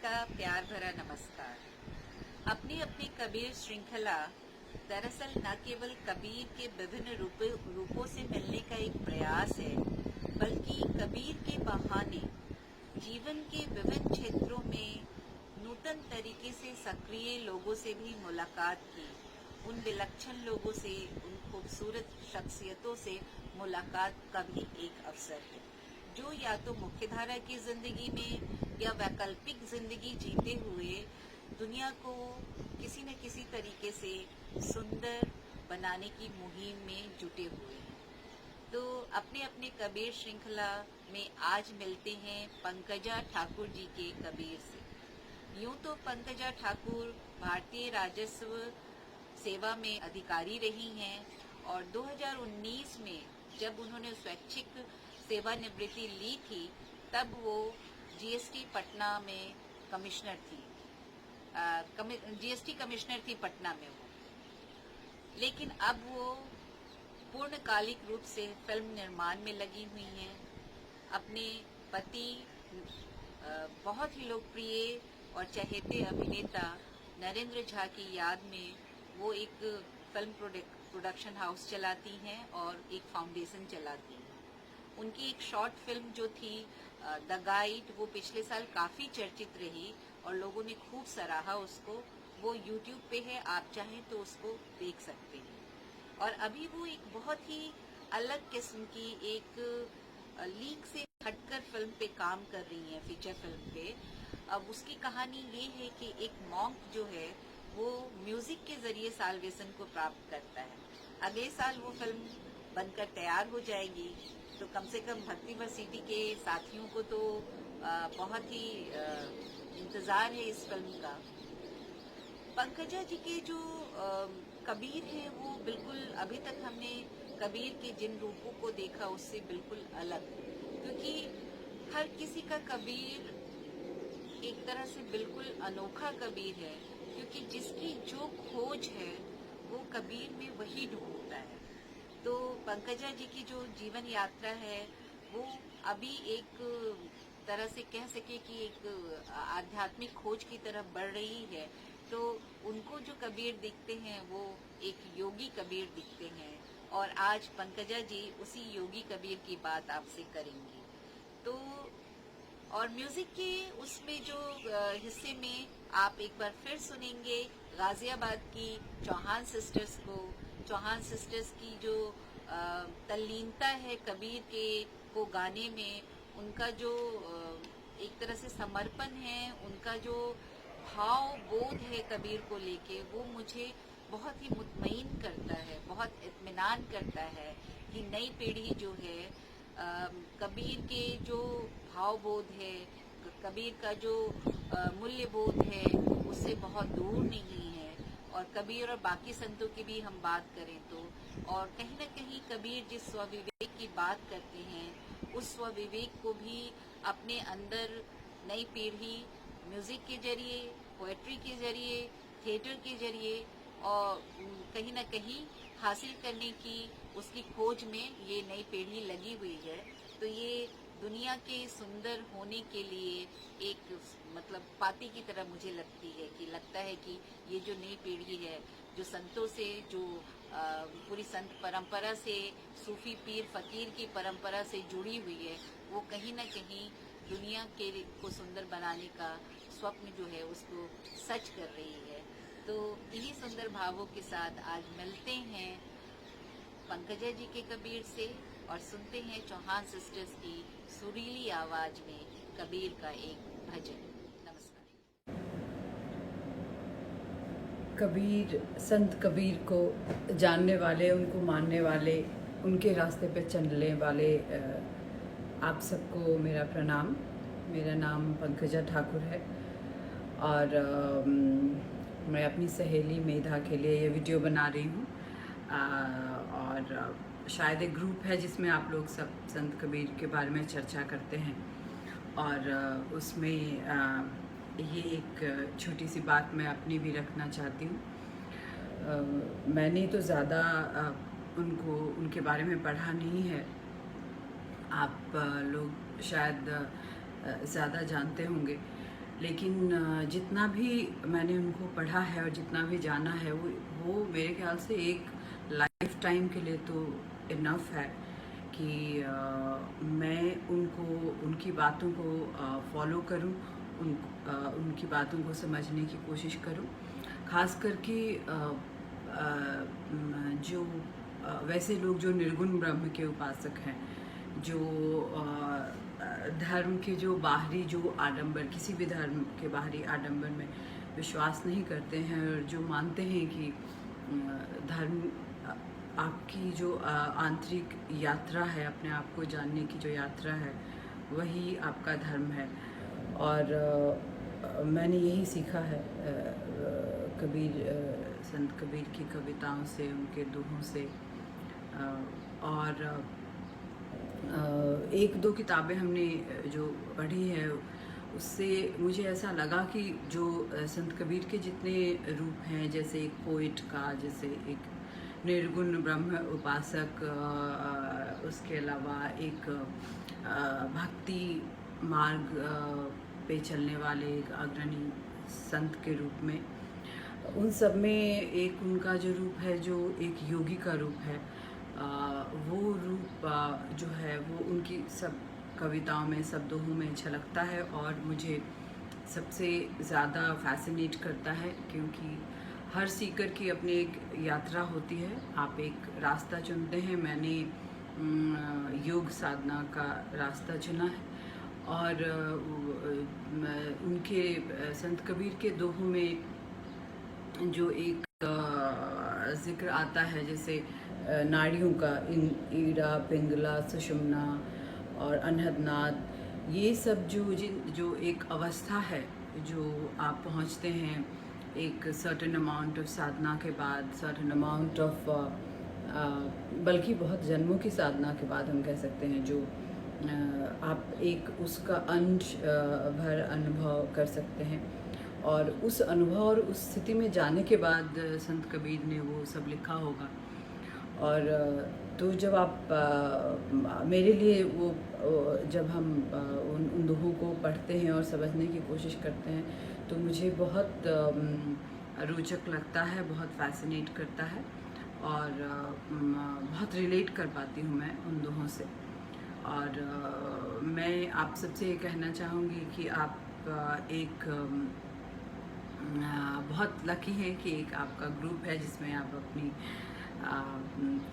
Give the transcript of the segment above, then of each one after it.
का प्यार भरा नमस्कार। अपनी अपनी कबीर श्रृंखला दरअसल न केवल कबीर के विभिन्न रूपों से मिलने का एक प्रयास है, बल्कि कबीर के बहाने जीवन के विभिन्न क्षेत्रों में नूतन तरीके से सक्रिय लोगों से भी मुलाकात की, उन विलक्षण लोगों से, उन खूबसूरत शख्सियतों से मुलाकात का भी एक अवसर है, जो या तो मुख्यधारा की जिंदगी में या वैकल्पिक जिंदगी जीते हुए दुनिया को किसी न किसी तरीके से सुंदर बनाने की मुहिम में जुटे हुए हैं। तो अपने अपने कबीर श्रृंखला में आज मिलते हैं पंकजा ठाकुर जी के कबीर से। यूं तो पंकजा ठाकुर भारतीय राजस्व सेवा में अधिकारी रही हैं और 2019 में जब उन्होंने स्वैच्छिक सेवानिवृत्ति ली थी, तब वो जीएसटी पटना में कमिश्नर थी। जीएसटी कमिश्नर थी पटना में वो, लेकिन अब वो पूर्णकालिक रूप से फिल्म निर्माण में लगी हुई हैं। अपने पति बहुत ही लोकप्रिय और चहेते अभिनेता नरेंद्र झा की याद में वो एक फिल्म प्रोडक्शन हाउस चलाती हैं और एक फाउंडेशन चलाती हैं। उनकी एक शॉर्ट फिल्म जो थी द गाइड, वो पिछले साल काफ़ी चर्चित रही और लोगों ने खूब सराहा उसको। वो यूट्यूब पे है, आप चाहें तो उसको देख सकते हैं। और अभी वो एक बहुत ही अलग किस्म की एक लीक से हटकर फिल्म पे काम कर रही हैं, फीचर फिल्म पे। अब उसकी कहानी ये है कि एक मॉन्क जो है वो म्यूजिक के जरिए साल्वेशन को प्राप्त करता है। अगले साल वो फिल्म बनकर तैयार हो जाएगी, तो कम से कम भक्ति वर्सिटी के साथियों को तो बहुत ही इंतज़ार है इस फिल्म का। पंकजा जी के जो कबीर हैं वो बिल्कुल अभी तक हमने कबीर के जिन रूपों को देखा उससे बिल्कुल अलग, क्योंकि हर किसी का कबीर एक तरह से बिल्कुल अनोखा कबीर है, क्योंकि जिसकी जो खोज है वो कबीर में वही ढूंढता है। तो पंकजा जी की जो जीवन यात्रा है वो अभी एक तरह से कह सके कि एक आध्यात्मिक खोज की तरफ बढ़ रही है। तो उनको जो कबीर दिखते हैं वो एक योगी कबीर दिखते हैं, और आज पंकजा जी उसी योगी कबीर की बात आपसे करेंगी। तो और म्यूजिक के उसमें जो हिस्से में आप एक बार फिर सुनेंगे गाजियाबाद की चौहान सिस्टर्स को। चौहान सिस्टर्स की जो तल्लीनता है कबीर के को गाने में, उनका जो एक तरह से समर्पण है, उनका जो भाव बोध है कबीर को लेके, वो मुझे बहुत ही मुतमईन करता है, बहुत इत्मीनान करता है कि नई पीढ़ी जो है कबीर के जो भाव बोध है, कबीर का जो मूल्य बोध है, उससे बहुत दूर नहीं है। और कबीर और बाकी संतों की भी हम बात करें तो, और कहीं न कहीं कबीर जिस स्वविवेक की बात करते हैं, उस स्वविवेक को भी अपने अंदर नई पीढ़ी म्यूजिक के जरिए, पोएट्री के जरिए, थिएटर के जरिए और कहीं न कहीं हासिल करने की उसकी खोज में ये नई पीढ़ी लगी हुई है। तो ये दुनिया के सुंदर होने के लिए एक मतलब पाती की तरह मुझे लगता है कि ये जो नई पीढ़ी है, जो संतों से, जो पूरी संत परंपरा से, सूफी पीर फकीर की परंपरा से जुड़ी हुई है, वो कहीं न कहीं दुनिया के को सुंदर बनाने का स्वप्न जो है उसको सच कर रही है। तो इन्हीं सुंदर भावों के साथ आज मिलते हैं पंकजा जी के कबीर से और सुनते हैं चौहान सिस्टर्स की सुरीली आवाज में कबीर का एक भजन। नमस्कार। कबीर, संत कबीर को जानने वाले, उनको मानने वाले, उनके रास्ते पे चलने वाले आप सबको मेरा प्रणाम। मेरा नाम पंकजा ठाकुर है और मैं अपनी सहेली मेधा के लिए ये वीडियो बना रही हूँ। और शायद एक ग्रुप है जिसमें आप लोग सब संत कबीर के बारे में चर्चा करते हैं, और उसमें ये एक छोटी सी बात मैं अपनी भी रखना चाहती हूँ। मैंने तो ज़्यादा उनके बारे में पढ़ा नहीं है, आप लोग शायद ज़्यादा जानते होंगे, लेकिन जितना भी मैंने उनको पढ़ा है और जितना भी जाना है वो मेरे ख्याल से एक लाइफ टाइम के लिए तो इनफ है कि मैं उनकी बातों को फॉलो करूं, उनकी बातों को समझने की कोशिश करूं। ख़ास करके जो वैसे लोग जो निर्गुण ब्रह्म के उपासक हैं, जो धर्म के जो बाहरी जो आडंबर, किसी भी धर्म के बाहरी आडंबर में विश्वास नहीं करते हैं और जो मानते हैं कि धर्म आपकी जो आंतरिक यात्रा है, अपने आप को जानने की जो यात्रा है, वही आपका धर्म है। और मैंने यही सीखा है संत कबीर की कविताओं से, उनके दोहों से। और एक दो किताबें हमने जो पढ़ी है उससे मुझे ऐसा लगा कि जो संत कबीर के जितने रूप हैं, जैसे एक पोइट का, जैसे एक निर्गुण ब्रह्म उपासक, उसके अलावा एक भक्ति मार्ग पे चलने वाले एक अग्रणी संत के रूप में, उन सब में एक उनका जो रूप है, जो एक योगी का रूप है, वो रूप जो है वो उनकी सब कविताओं में, सब दोहों में झलकता है और मुझे सबसे ज़्यादा फैसिनेट करता है। क्योंकि हर सीकर की अपनी एक यात्रा होती है, आप एक रास्ता चुनते हैं। मैंने योग साधना का रास्ता चुना है और उनके संत कबीर के दोहों में जो एक जिक्र आता है, जैसे नाड़ियों का, ईड़ा, पिंगला, सुषुम्ना और अनहदनाद, ये सब जो एक अवस्था है जो आप पहुंचते हैं एक सर्टेन अमाउंट ऑफ साधना के बाद, सर्टेन अमाउंट ऑफ बल्कि बहुत जन्मों की साधना के बाद हम कह सकते हैं, जो आप एक उसका अंश भर अनुभव कर सकते हैं। और उस अनुभव और उस स्थिति में जाने के बाद संत कबीर ने वो सब लिखा होगा। और तो जब आप मेरे लिए वो जब हम उन दोहों को पढ़ते हैं और समझने की कोशिश करते हैं तो मुझे बहुत रोचक लगता है, बहुत फैसिनेट करता है और बहुत रिलेट कर पाती हूँ मैं उन दोहों से। और मैं आप सबसे ये कहना चाहूँगी कि आप एक बहुत लकी हैं कि एक आपका ग्रुप है जिसमें आप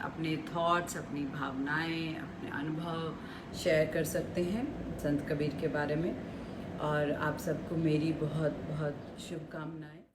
अपने थॉट्स, अपनी भावनाएं, अपने अनुभव शेयर कर सकते हैं संत कबीर के बारे में। और आप सबको मेरी बहुत बहुत शुभकामनाएं।